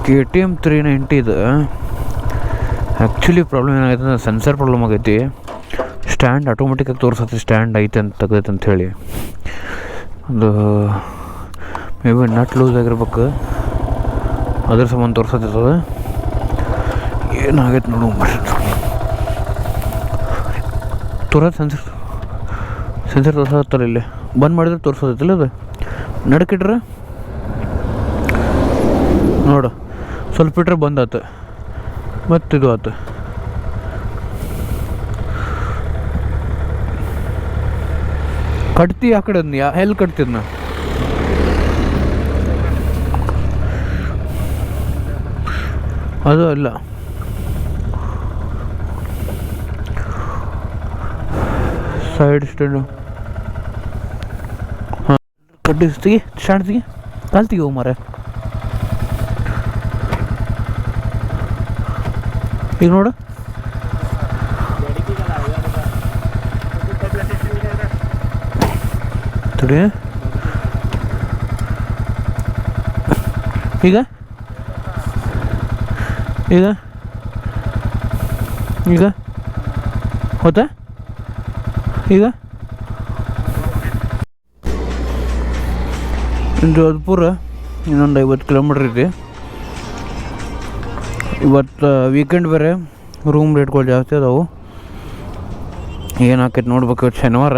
KTM 390 ಇದು actually problem ಏನಾಗೈತೆ ಅಂದರೆ sensor problem ಆಗೈತಿ. ಸ್ಟ್ಯಾಂಡ್ ಆಟೋಮೆಟಿಕಾಗಿ ತೋರಿಸತ್ತೆ ಸ್ಟ್ಯಾಂಡ್ ಐತೆ ಅಂತ ತೆಗ್ದೈತೆ ಅಂಥೇಳಿ. ಅದು ಮೇ ಬಿ ನಟ್ ಲೂಸ್ ಆಗಿರ್ಬೇಕು, ಅದ್ರ ಸಂಬಂಧ ತೋರ್ಸತ್ತದ. ಏನಾಗೈತೆ ನೋಡು ತೋರತ್ತೆ ಸೆನ್ಸರ್ ತೋರ್ಸತ್ತಲ್ಲ. ಇಲ್ಲಿ ಬಂದ್ ಮಾಡಿದ್ರೆ ತೋರ್ಸೋದೈತಿಲ್ಲ ಅದು. ನಡ್ಕಿಟ್ರೆ ನೋಡು ಸ್ವಲ್ಪ ಇಟ್ರೆ ಬಂದಾತು, ಮತ್ತಿದು ಆತು. ಕಟ್ತಿ ಆ ಕಡೆ ಎಲ್ಲಿ ಕಟ್ತಿದ್ನ ಅದು ಅಲ್ಲ. ಸೈಡ್ ಸ್ಟ್ಯಾಂಡು ಹಾಂ ಕಟ್ಟಿ ತೆಗಿ, ಸ್ಟ್ಯಾಂಡ್ ತೆಗಿ, ಕಾಲು ತೆಗಿ ಹೋಗಿ ಮಾರೆ. ಈಗ ನೋಡು ತಡಿ. ಈಗ ಈಗ ಈಗ ಹೋತಾ ಈಗ ಜೋಧ್ಪುರ ಇನ್ನೊಂದು 50 ಕಿಲೋಮೀಟ್ರ್ ಇದೆ. ಇವತ್ತು ವೀಕೆಂಡ್ ಬೇರೆ, ರೂಮ್ ರೇಟ್ಗಳು ಜಾಸ್ತಿ ಅದಾವು. ಏನಾಕೈತೆ ನೋಡ್ಬೇಕು. ಶನಿವಾರ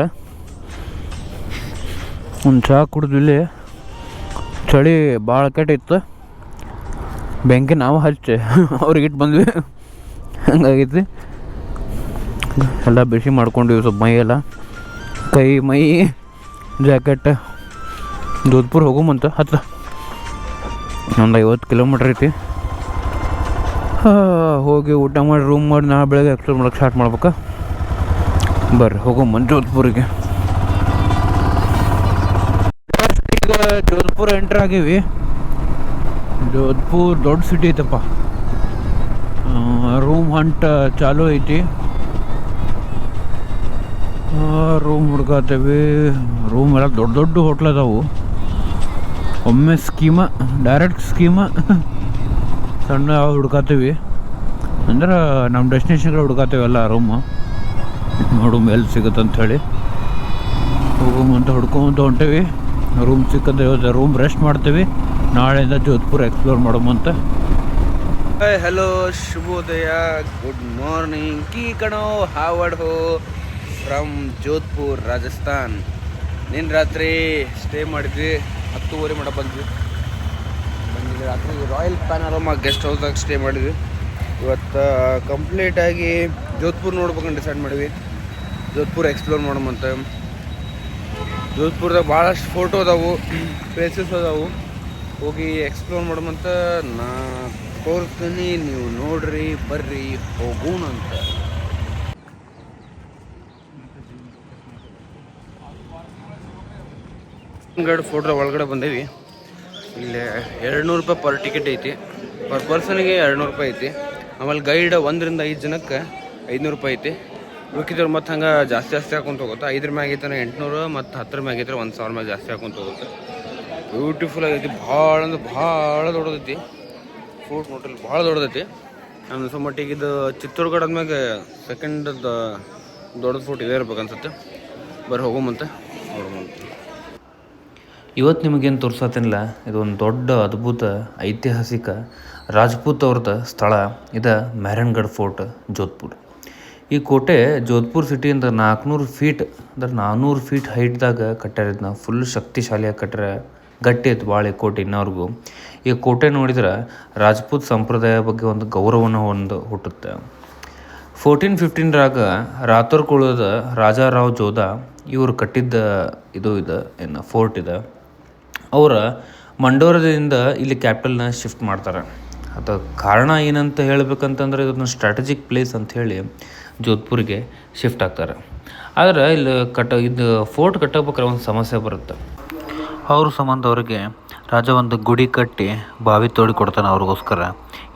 ಒಂದು ಚಹಾ ಕುಡಿದ್ವಿ. ಇಲ್ಲಿ ಚಳಿ ಭಾಳ ಕೆಟ್ಟಿತ್ತು, ಬೆಂಕಿ ನಾವು ಹಚ್ಚಿ ಅವ್ರಿಗಿಟ್ಟು ಬಂದ್ವಿ. ಹಂಗಾಗೈತಿ. ಎಲ್ಲ ಬಿಸಿ ಮಾಡ್ಕೊಂಡ್ವಿ ಸ್ವಲ್ಪ ಮೈಯೆಲ್ಲ, ಕೈ ಮೈ ಜಾಕೆಟ್. ಜೋಧ್ಪುರ ಹೋಗುಮಂತ ಹತ್ತು ಒಂದು 50 ಕಿಲೋಮೀಟ್ರ್ ಐತಿ. ಹೋಗಿ ಊಟ ಮಾಡಿ ರೂಮ್ ಮಾಡಿ ನಾಳೆ ಬೆಳಗ್ಗೆ ಎಕ್ಸ್ಪ್ಲೋರ್ ಮಾಡೋಕ್ಕೆ ಸ್ಟಾರ್ಟ್ ಮಾಡ್ಬೇಕಾ. ಬರ್ರಿ ಹೋಗುಮಂತ ಜೋಧ್ಪುರಿಗೆ. ಈಗ ಜೋಧ್ಪುರ ಎಂಟ್ರ್ ಆಗೀವಿ. ಜೋಧ್ಪುರ್ ದೊಡ್ಡ ಸಿಟಿ ಐತಪ್ಪ. ರೂಮ್ ಹಂಟ್ ಚಾಲೂ ಐತಿ. ರೂಮ್ ಹುಡ್ಕಾತೇವಿ. ರೂಮ್ ಎಲ್ಲ ದೊಡ್ಡ ದೊಡ್ಡ ಹೋಟ್ಲ್ ಅದಾವು. ಒಮ್ಮೆ ಡೈರೆಕ್ಟ್ ಸ್ಕೀಮ ಸಣ್ಣ ಹುಡ್ಕಾತೀವಿ ಅಂದ್ರೆ ನಮ್ಮ ಡೆಸ್ಟಿನೇಷನ್ಗಳು ಹುಡ್ಕಾತೀವಲ್ಲ ರೂಮು. ನೋಡು ಎಲ್ಲಿ ಸಿಗುತ್ತೆ ಅಂಥೇಳಿ ಹೋಗುವಂತ ಹುಡ್ಕೊಂತ ಹೊಂಟೇವಿ. ರೂಮ್ ಸಿಕ್ಕಂತ ಇವತ್ತು ರೂಮ್ ರೆಸ್ಟ್ ಮಾಡ್ತೀವಿ. ನಾಳೆಯಿಂದ ಜೋಧ್ಪುರ ಎಕ್ಸ್ಪ್ಲೋರ್ ಮಾಡೋಮಂತ. ಹಲೋ, ಶುಭೋದಯ, ಗುಡ್ ಮಾರ್ನಿಂಗ್. ಕೀ ಕಣೋ ಹಾವಡ್ ಹೋ ಫ್ರಮ್ ಜೋಧ್ಪುರ್, ರಾಜಸ್ಥಾನ್. ನಿನ್ನೆ ರಾತ್ರಿ ಸ್ಟೇ ಮಾಡಿದ್ವಿ. 10:30 ಮಾಡ ಬಂದ್ವಿ. ರಾತ್ರಿ ರಾಯಲ್ ಪ್ಯಾನೋರಮಾ ಗೆಸ್ಟ್ ಹೌಸ್ದಾಗ ಸ್ಟೇ ಮಾಡಿದ್ವಿ. ಇವತ್ತು ಕಂಪ್ಲೀಟಾಗಿ ಜೋಧ್ಪುರ್ ನೋಡ್ಬೇಕಂತ ಡಿಸೈಡ್ ಮಾಡಿದ್ವಿ. ಜೋಧ್ಪುರ ಎಕ್ಸ್ಪ್ಲೋರ್ ಮಾಡೋಮಂತ. ಜೋಧ್ಪುರದಾಗ ಭಾಳಷ್ಟು ಫೋಟೋ ಅದಾವು, ಪ್ಲೇಸಸ್ ಅದಾವು. ಹೋಗಿ ಎಕ್ಸ್ಪ್ಲೋರ್ ಮಾಡೋಮಂತ ನಾ ತೋರಿಸ್ತೀನಿ, ನೀವು ನೋಡ್ರಿ, ಬರ್ರಿ ಹೋಗೋಣಂತ. ಫೋಟೋ ಒಳಗಡೆ ಬಂದೇವಿ. ಇಲ್ಲಿ 200 ರೂಪಾಯಿ ಪರ್ ಟಿಕೆಟ್ ಐತಿ. ಪರ್ ಪರ್ಸನ್ಗೆ 200 ರೂಪಾಯಿ ಐತಿ. ಆಮೇಲೆ ಗೈಡ್ 1 ರಿಂದ 5 ಜನಕ್ಕೆ 500 ರೂಪಾಯಿ ಐತಿ. ಉಳ್ಕಿದವ್ರು ಮತ್ತು ಹಂಗೆ ಜಾಸ್ತಿ ಹಾಕೊಂತ ಹೋಗುತ್ತೆ. 5 ಮ್ಯಾಗ ಐತಾನೆ 800, ಮತ್ತು 10 ಮ್ಯಾಗ ಐತಾರೆ 1000 ಮ್ಯಾಗ ಜಾಸ್ತಿ ಹಾಕೊಂತ ಹೋಗುತ್ತೆ. ಬ್ಯೂಟಿಫುಲ್ ಆಗೈತಿ. ಭಾಳ ಅಂದ್ರೆ ಭಾಳ ದೊಡ್ಡದೈತಿ. ಫೋರ್ಟ್ ಹೋಟೆಲ್ ಭಾಳ ದೊಡ್ಡದೈತಿ. ನಮ್ಮ ಸೊಮಟ್ಟಿಗೆ ಇದು ಚಿತ್ತೂರ್ಗಢ ಆದ್ಮ್ಯಾಗ ಸೆಕೆಂಡ್ ದೊಡ್ಡ ಫೋರ್ಟ್ ಇದೇ ಇರ್ಬೇಕು ಅನ್ಸುತ್ತೆ. ಬರ್ರಿ ಹೋಗೋಮಂತ ನೋಡೋಮಂತ. ಇವತ್ತು ನಿಮಗೇನು ತೋರ್ಸತ್ತೇನಿಲ್ಲ, ಇದೊಂದು ದೊಡ್ಡ ಅದ್ಭುತ ಐತಿಹಾಸಿಕ ರಾಜ್ಪೂತ್ ಅವ್ರದ್ದು ಸ್ಥಳ. ಇದು ಮೆಹರನ್ಗಢ್ ಫೋರ್ಟ್, ಜೋಧ್ಪುರ್. ಈ ಕೋಟೆ ಜೋಧ್ಪುರ್ ಸಿಟಿಯಿಂದ 400 ಫೀಟ್ ಅಂದ್ರೆ 400 ಫೀಟ್ ಹೈಟ್ದಾಗ ಕಟ್ಟ್ಯಾರ. ಇದನ್ನ ಫುಲ್ ಶಕ್ತಿಶಾಲಿಯಾಗಿ ಕಟ್ಟ್ಯಾರ. ಗಟ್ಟಿ ಐತೆ ಭಾಳ ಈ ಕೋಟೆ ಇನ್ನವ್ರಿಗೂ. ಈ ಕೋಟೆ ನೋಡಿದ್ರೆ ರಾಜ್ಪೂತ್ ಸಂಪ್ರದಾಯ ಬಗ್ಗೆ ಒಂದು ಗೌರವನ ಹುಟ್ಟುತ್ತೆ. 1415ರಾಗ ರಾಥೋರ್ ಕುಳದ ರಾಜಾರಾವ್ ಜೋಧಾ ಇವರು ಕಟ್ಟಿದ್ದ ಇದು ಏನು ಫೋರ್ಟ್ ಇದೆ. ಅವರ ಮಂಡೋರದಿಂದ ಇಲ್ಲಿ ಕ್ಯಾಪಿಟಲ್ನ ಶಿಫ್ಟ್ ಮಾಡ್ತಾರೆ. ಅದು ಕಾರಣ ಏನಂತ ಹೇಳ್ಬೇಕಂತಂದ್ರೆ ಇದೊಂದು ಸ್ಟ್ರಾಟಜಿಕ್ ಪ್ಲೇಸ್ ಅಂಥೇಳಿ ಜೋಧ್ಪುರಿಗೆ ಶಿಫ್ಟ್ ಆಗ್ತಾರೆ. ಆದರೆ ಇಲ್ಲಿ ಇದು ಫೋರ್ಟ್ ಕಟ್ಟಬೇಕಾದ್ರೆ ಒಂದು ಸಮಸ್ಯೆ ಬರುತ್ತೆ. ಅವ್ರ ಸಂಬಂಧ ಅವ್ರಿಗೆ ರಾಜ ಒಂದು ಗುಡಿ ಕಟ್ಟಿ ಬಾವಿ ತೋಡಿ ಕೊಡ್ತಾನೆ ಅವ್ರಿಗೋಸ್ಕರ.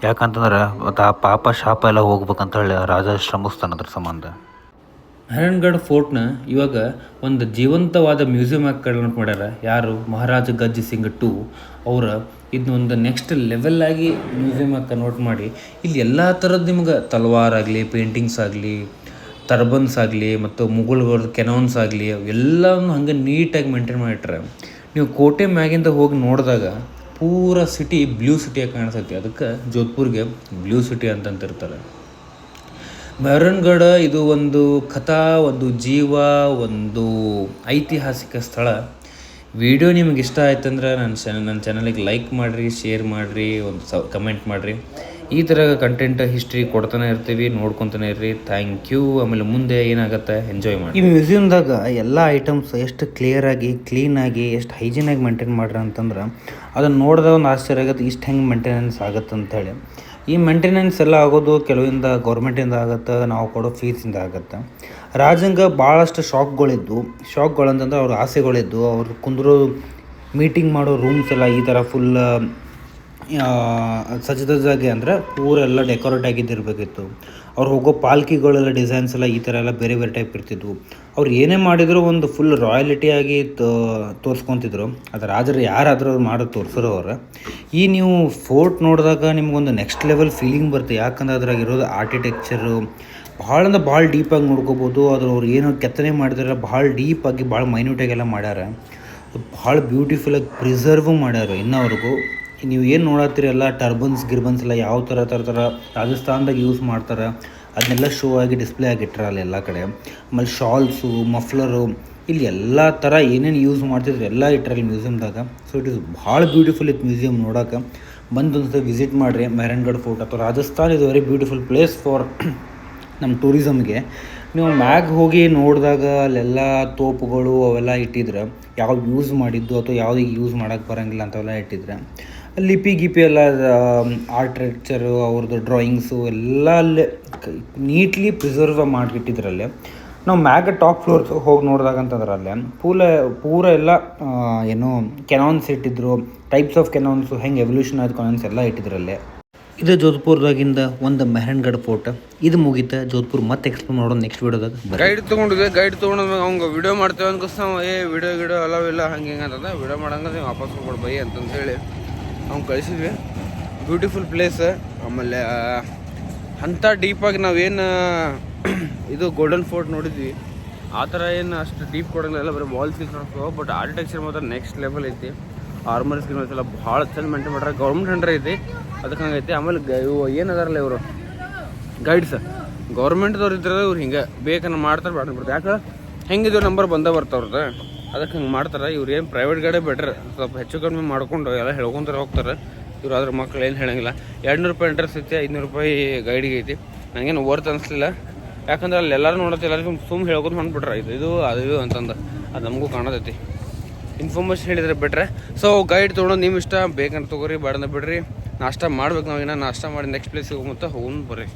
ಯಾಕಂತಂದ್ರೆ ಆ ಪಾಪ ಶಾಪ ಎಲ್ಲ ಹೋಗ್ಬೇಕಂತ ಹೇಳಿ ರಾಜ ಶ್ರಮಿಸ್ತಾನೆ ಅದ್ರ ಸಂಬಂಧ. ಮೆಹರನ್ಗಢ್ ಫೋರ್ಟ್ನ ಇವಾಗ ಒಂದು ಜೀವಂತವಾದ ಮ್ಯೂಸಿಯಂ ಆಗಿ ಕನ್ವರ್ಟ್ ಮಾಡ್ಯಾರ. ಯಾರು? ಮಹಾರಾಜ ಗಜ್ ಸಿಂಗ್ 2 ಅವರ ಇದನ್ನೊಂದು ನೆಕ್ಸ್ಟ್ ಲೆವೆಲ್ಲಾಗಿ ಮ್ಯೂಸಿಯಮಾಗಿ ಕನ್ವರ್ಟ್ ಮಾಡಿ ಇಲ್ಲಿ ಎಲ್ಲ ಥರದ್ದು ನಿಮ್ಗೆ ತಲ್ವಾರ್ ಆಗಲಿ, ಪೇಂಟಿಂಗ್ಸ್ ಆಗಲಿ, ಟರ್ಬನ್ಸ್ ಆಗಲಿ ಮತ್ತು ಮುಗುಳ್ಗಳದ್ದು ಕೆನಾನ್ಸ್ ಆಗಲಿ ಅವೆಲ್ಲವನ್ನು ಹಂಗೆ ನೀಟಾಗಿ ಮೇಂಟೈನ್ ಮಾಡಿಟ್ರೆ ನೀವು ಕೋಟೆ ಮ್ಯಾಗಿಂದ ಹೋಗಿ ನೋಡಿದಾಗ ಪೂರ ಸಿಟಿ ಬ್ಲೂ ಸಿಟಿಯಾಗಿ ಕಾಣಿಸ್ತೈತಿ. ಅದಕ್ಕೆ ಜೋಧ್ಪುರ್ಗೆ ಬ್ಲೂ ಸಿಟಿ ಅಂತಂತಿರ್ತಾರೆ. ಮೆಹರನ್ಗಢ ಇದು ಒಂದು ಕಥಾ, ಒಂದು ಜೀವ, ಒಂದು ಐತಿಹಾಸಿಕ ಸ್ಥಳ. ವಿಡಿಯೋ ನಿಮಗೆ ಇಷ್ಟ ಆಯ್ತಂದ್ರೆ ನನ್ನ ಚಾನಲಿಗೆ ಲೈಕ್ ಮಾಡಿರಿ, ಶೇರ್ ಮಾಡಿರಿ, ಒಂದು ಕಮೆಂಟ್ ಮಾಡಿರಿ. ಈ ಥರ ಕಂಟೆಂಟ್ ಹಿಸ್ಟ್ರಿ ಕೊಡ್ತಾನೆ ಇರ್ತೀವಿ, ನೋಡ್ಕೊತಾನೆ ಇರ್ರಿ. Thank you. ಆಮೇಲೆ ಮುಂದೆ ಏನಾಗುತ್ತೆ ಎಂಜಾಯ್ ಮಾಡಿ. ಈ ಮ್ಯೂಸಿಯಮ್ದಾಗ ಎಲ್ಲ ಐಟಮ್ಸ್ ಎಷ್ಟು ಕ್ಲಿಯರಾಗಿ, ಕ್ಲೀನಾಗಿ, ಎಷ್ಟು ಹೈಜೀನಾಗಿ ಮೇಂಟೈನ್ ಮಾಡ್ರಿ ಅಂತಂದ್ರೆ ಅದನ್ನು ನೋಡಿದಾಗ ಒಂದು ಆಶ್ಚರ್ಯ ಆಗುತ್ತೆ, ಇಷ್ಟು ಹೆಂಗೆ ಮೇಂಟೆನೆನ್ಸ್ ಆಗುತ್ತೆ ಅಂಥೇಳಿ. ಈ ಮೇಂಟೆನೆನ್ಸ್ ಎಲ್ಲ ಆಗೋದು ಕೆಲವಿಂದ ಗೌರ್ಮೆಂಟಿಂದ ಆಗುತ್ತೆ, ನಾವು ಕೊಡೋ ಫೀಸಿಂದ ಆಗುತ್ತೆ. ರಾಜಂಗೆ ಭಾಳಷ್ಟು ಶಾಕ್ಗಳಂತಂದ್ರೆ ಅವ್ರ ಆಸೆಗಳಿದ್ದು, ಅವ್ರು ಕುಂದ್ರೋ ಮೀಟಿಂಗ್ ಮಾಡೋ ರೂಮ್ಸ್ ಎಲ್ಲ ಈ ಥರ ಫುಲ್ ಸಜ್ಜದಾಗಿ ಅಂದರೆ ಪೂರೆಲ್ಲ ಡೆಕೋರೇಟ್ ಆಗಿದ್ದಿರಬೇಕಿತ್ತು. ಅವ್ರು ಹೋಗೋ ಪಾಲ್ಕಿಗಳೆಲ್ಲ ಡಿಸೈನ್ಸ್ ಎಲ್ಲ ಈ ಥರ ಎಲ್ಲ ಬೇರೆ ಬೇರೆ ಟೈಪ್ ಇರ್ತಿದ್ವು. ಅವ್ರು ಏನೇ ಮಾಡಿದ್ರು ಒಂದು ಫುಲ್ ರಾಯಲಿಟಿಯಾಗಿ ತೋರಿಸ್ಕೊತಿದ್ರು. ಅದು ರಾಜರು ಯಾರಾದರೂ ಅವ್ರು ಮಾಡೋದು ತೋರಿಸೋರು ಅವ್ರು. ಈ ನೀವು ಫೋರ್ಟ್ ನೋಡಿದಾಗ ನಿಮ್ಗೊಂದು ನೆಕ್ಸ್ಟ್ ಲೆವೆಲ್ ಫೀಲಿಂಗ್ ಬರುತ್ತೆ. ಯಾಕಂದ್ರೆ ಅದ್ರಾಗ ಇರೋದು ಆರ್ಕಿಟೆಕ್ಚರು ಭಾಳ ಅಂದ್ರೆ ಭಾಳ ಡೀಪಾಗಿ ನೋಡ್ಕೋಬೋದು. ಅವ್ರು ಏನು ಕೆತ್ತನೆ ಮಾಡಿದ್ರೆ ಭಾಳ ಡೀಪಾಗಿ, ಭಾಳ ಮೈನ್ಯೂಟಾಗೆಲ್ಲ ಮಾಡ್ಯಾರ. ಭಾಳ ಬ್ಯೂಟಿಫುಲ್ಲಾಗಿ ಪ್ರಿಸರ್ವ್ ಮಾಡ್ಯಾರ ಇನ್ನವರೆಗೂ. ನೀವು ಏನು ನೋಡತ್ತೀರಿ ಎಲ್ಲ ಟರ್ಬನ್ಸ್ ಎಲ್ಲ ಯಾವ ಥರ ರಾಜಸ್ಥಾನದಾಗ ಯೂಸ್ ಮಾಡ್ತಾರೆ, ಅದನ್ನೆಲ್ಲ ಶೋ ಆಗಿ ಡಿಸ್ಪ್ಲೇ ಆಗಿಟ್ರ ಅಲ್ಲಿ ಎಲ್ಲ ಕಡೆ. ಆಮೇಲೆ ಶಾಲ್ಸು, ಮಫ್ಲರು, ಇಲ್ಲಿ ಎಲ್ಲ ಥರ ಏನೇನು ಯೂಸ್ ಮಾಡ್ತಿದ್ರು ಎಲ್ಲ ಇಟ್ಟರಲ್ಲಿ ಮ್ಯೂಸಿಯಮ್ದಾಗ. ಸೊ ಇಟ್ ಇಸ್ ಭಾಳ ಬ್ಯೂಟಿಫುಲ್ ಇತ್ತು ಮ್ಯೂಸಿಯಮ್ ನೋಡೋಕೆ. ಬಂದು ವಿಸಿಟ್ ಮಾಡಿರಿ ಮೆಹರನ್ಗಢ ಫೋರ್ಟ್. ಅಥವಾ ರಾಜಸ್ಥಾನ್ ಇದು ವೆರಿ ಬ್ಯೂಟಿಫುಲ್ ಪ್ಲೇಸ್ ಫಾರ್ ನಮ್ಮ ಟೂರಿಸಮ್ಗೆ. ನೀವು ಮ್ಯಾಗ್ ಹೋಗಿ ನೋಡಿದಾಗ ಅಲ್ಲೆಲ್ಲ ತೋಪುಗಳು ಅವೆಲ್ಲ ಇಟ್ಟಿದ್ರೆ ಯಾವ್ದು ಯೂಸ್ ಮಾಡಿದ್ದು ಅಥವಾ ಯಾವ್ದು ಯೂಸ್ ಮಾಡೋಕ್ಕೆ ಬರೋಂಗಿಲ್ಲ ಅಂತೆಲ್ಲ ಇಟ್ಟಿದ್ರೆ, ಲಿಪಿ ಎಲ್ಲ ಆರ್ಕಿಟೆಕ್ಚರು ಅವ್ರದ್ದು ಡ್ರಾಯಿಂಗ್ಸು ಎಲ್ಲ ಅಲ್ಲೇ ನೀಟ್ಲಿ ಪ್ರಿಸರ್ವ್ ಮಾಡಿಟ್ಟಿದ್ರಲ್ಲೇ. ನಾವು ಮ್ಯಾಗ ಟಾಪ್ ಫ್ಲೋರ್ ಹೋಗಿ ನೋಡಿದಾಗ ಅಂತಂದ್ರೆ ಅಲ್ಲೇ ಪೂರ ಎಲ್ಲ ಏನು ಕೆನಾನ್ಸ್ ಇಟ್ಟಿದ್ರು, ಟೈಪ್ಸ್ ಆಫ್ ಕೆನಾನ್ಸು, ಹೆಂಗೆ ಎವಲ್ಯೂಷನ್ ಆದ ಕೆನಾನ್ಸ್ ಎಲ್ಲ ಇಟ್ಟಿದ್ರಲ್ಲೇ. ಇದು ಜೋಧ್ಪುರದಾಗಿಂದ ಒಂದು ಮೆಹರನ್ಗಢ ಫೋರ್ಟ್. ಇದು ಮುಗಿತ ಜೋಧ್ಪುರ್ ಮತ್ತೆ ಎಕ್ಸ್ಪ್ಲೋರ್ ಮಾಡೋದು ನೆಕ್ಸ್ಟ್ ವಿಡಿಯೋದಾಗ. ಗೈಡ್ ತೊಗೊಂಡ್ಮೇಲೆ ಅವ್ಗೆ ವಿಡಿಯೋ ಮಾಡ್ತೇವೆ ಅನ್ಕೋಸ್ ವಿಡಿಯೋ ಅಲ್ಲವಿಲ್ಲ ಹಂಗೆ ಹಿಂಗೆ ಅಂತಂದ ವಿಡಿಯೋ ಮಾಡಂಗೆ ನೀವು ವಾಪಸ್ ಹೋಗ್ಬಿಡು ಬೈ ಅಂತಂತೇಳಿ ಅವ್ನು ಕಳಿಸಿದ್ವಿ. Beautiful place. ಆಮೇಲೆ ಅಂಥ ಡೀಪಾಗಿ ನಾವೇನು ಇದು ಗೋಲ್ಡನ್ ಫೋರ್ಟ್ ನೋಡಿದ್ವಿ ಆ ಥರ ಏನು ಅಷ್ಟು ಡೀಪ್ ಕೊಡೋಂಗಿಲ್ಲ, ಬರೀ ವಾಲ್ಸ್ ನೋಡ್ಕೋ. ಬಟ್ ಆರ್ಕಿಟೆಕ್ಚರ್ ಮಾತ್ರ ನೆಕ್ಸ್ಟ್ ಲೆವೆಲ್ ಐತಿ. ಆರ್ಮರ್ ಸ್ಕಿನ್ ಎಲ್ಲ ಭಾಳ ಚಂದ ಮೇಂಟೈನ್ ಮಾಡ್ರೆ. ಗೌರ್ಮೆಂಟ್ ಅಂಡ್ರೆ ಐತಿ, ಅದಕ್ಕೆ ಹಂಗೈತಿ. ಆಮೇಲೆ ಇವು ಏನದಾರಲ್ಲ ಇವರು ಗೈಡ್ಸ್, ಗೌರ್ಮೆಂಟ್ದವ್ರು ಇದ್ರೆ ಇವ್ರು ಹಿಂಗೆ ಬೇಕನ್ನ ಮಾಡ್ತಾರೆ, ಬಿಡ್ತಾರೆ. ಯಾಕೆ ಹೆಂಗಿದ್ರು ನಂಬರ್ ಬರ್ತಾವ್ರದ್ದು, ಅದಕ್ಕೆ ಹಂಗೆ ಮಾಡ್ತಾರೆ. ಇವ್ರು ಏನು ಪ್ರೈವೇಟ್ ಗಾಡಿ ಬೆಟ್ರ್, ಸ್ವಲ್ಪ ಹೆಚ್ಚು ಕಡಿಮೆ ಮಾಡ್ಕೊಂಡು ಎಲ್ಲ ಹೇಳ್ಕೊಂತಾರೆ ಹೋಗ್ತಾರೆ. ಇವ್ರು ಅದ್ರ ಮಕ್ಳು ಏನು ಹೇಳಂಗಿಲ್ಲ. 200 ರೂಪಾಯಿ ಎಂಟ್ರೆನ್ಸ್ ಐತಿ, 500 ರೂಪಾಯಿ ಗೈಡಿಗೆ ಐತಿ. ನನಗೇನು ವರ್ತ್ ಅನಿಸ್ಲಿಲ್ಲ. ಯಾಕಂದ್ರೆ ಅಲ್ಲಿ ಎಲ್ಲರೂ ನೋಡತ್ತೆ, ಎಲ್ಲರಿಗೂ ಸುಮ್ಮನೆ ಹೇಳ್ಕೊಂಡು ಹೊಂಟ್ಬಿಟ್ರೆ ಇದು ಅದು ಅಂತಂದು ಅದು ನಮಗೂ ಕಾಣತೈತಿ. ಇನ್ಫಾರ್ಮೇಷನ್ ಹೇಳಿದರೆ ಬೆಟ್ರೆ. ಸೊ ಗೈಡ್ ತೊಗೊಳೋದು ನಿಮ್ಮ ಇಷ್ಟ, ಬೇಕಂತ ತೊಗೋರಿ, ಬೇಡಂತ ಬಿಡ್ರಿ. ನಾಷ್ಟ ಮಾಡ್ಬೇಕು. ನಾವೇನ ನಾಷ್ಟ ಮಾಡಿ ನೆಕ್ಸ್ಟ್ ಪ್ಲೇಸಿಗೆ ಹೋಗುತ್ತಾ ಹೋಗೋಣ ಬರ್ರಿ.